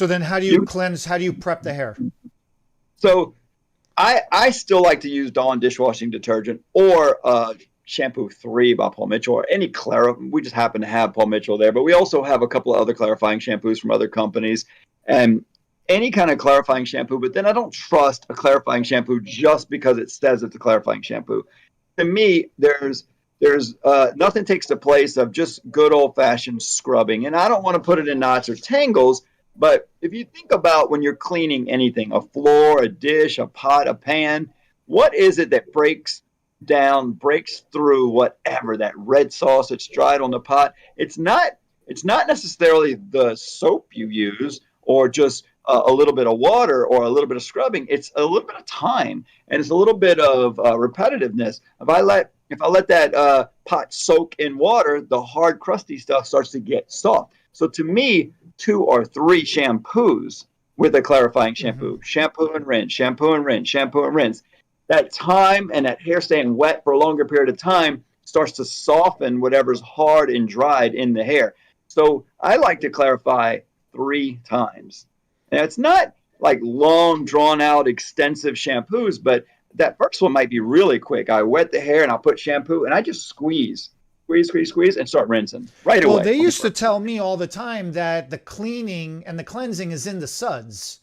So then how do you You cleanse? How do you prep the hair? so I still like to use Dawn dishwashing detergent or Shampoo 3 by Paul Mitchell or any we just happen to have Paul Mitchell there, but we also have a couple of other clarifying shampoos from other companies and any kind of clarifying shampoo. But then I don't trust a clarifying shampoo just because it says it's a clarifying shampoo. To me, there's nothing takes the place of just good old fashioned scrubbing. And I don't want to put it in knots or tangles, but if you think about when you're cleaning anything, a floor, a dish, a pot, a pan, what is it that breaks through whatever that red sauce that's dried on the pot? It's not necessarily the soap you use or just a little bit of water or a little bit of scrubbing. It's a little bit of time and it's a little bit of repetitiveness. If I let that pot soak in water, the hard crusty stuff starts to get soft. So to me, 2 or 3 shampoos with a clarifying Hmm. shampoo, shampoo and rinse, shampoo and rinse, shampoo and rinse. That time and that hair staying wet for a longer period of time starts to soften whatever's hard and dried in the hair. So I like to clarify 3 times. Now it's not like long, drawn out, extensive shampoos, but that first one might be really quick. I wet the hair and I'll put shampoo and I just squeeze, and start rinsing right Well, away they on the used to first. tell me all the time that the cleaning and the cleansing is in the suds.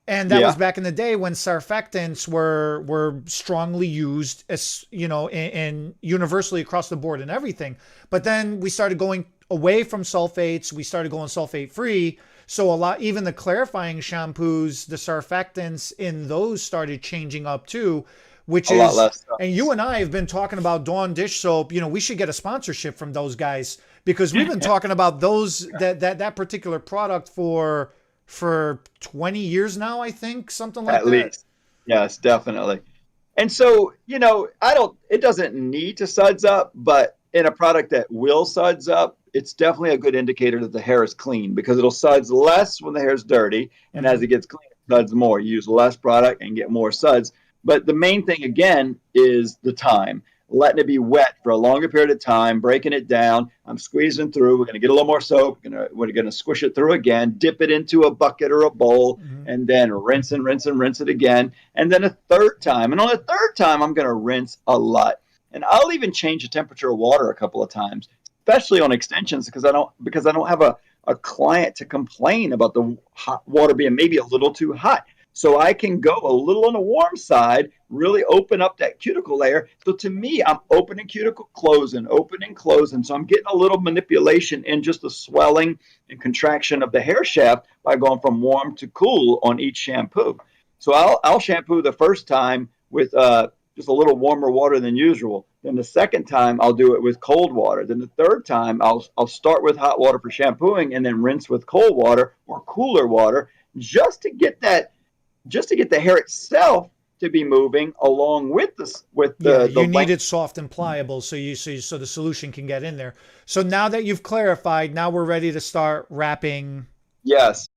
And that was Yeah, back in the day when surfactants were strongly used, as you know, in universally across the board and everything. But then we started going away from sulfates. We started going sulfate free. So a lot, even the clarifying shampoos, the surfactants in those started changing up too, which a lot is, less stuff. and you and I have been talking about Dawn dish soap. You know, we should get a sponsorship from those guys because we've been talking about that particular product for 20 years now, I think, something like At that. least. Yes, definitely. And so, it doesn't need to suds up, but in a product that will suds up, it's definitely a good indicator that the hair is clean because it'll suds less when the hair is dirty. And as Hmm. it gets clean, it suds more. You use less product and get more suds. But the main thing, again, is the time. Letting it be wet for a longer period of time, breaking it down. I'm squeezing through. We're going to get a little more soap. We're going to squish it through again, dip it into a bucket or a bowl, Hmm. and then rinse and rinse and rinse it again. And then a third time. And on the third time, I'm going to rinse a lot. And I'll even change the temperature of water a couple of times, especially on extensions because I don't have a client to complain about the hot water being maybe a little too hot. So I can go a little on the warm side, really open up that cuticle layer. So to me, I'm opening cuticle, closing, opening, closing. So I'm getting a little manipulation in just the swelling and contraction of the hair shaft by going from warm to cool on each shampoo. So I'll shampoo the first time with just a little warmer water than usual. Then the second time I'll do it with cold water. Then the third time I'll start with hot water for shampooing and then rinse with cold water or cooler water just to get that just to get the hair itself to be moving along with Yeah, the you need length. it soft and pliable so the solution can get in there. So now that you've clarified, now we're ready to start wrapping. Yes.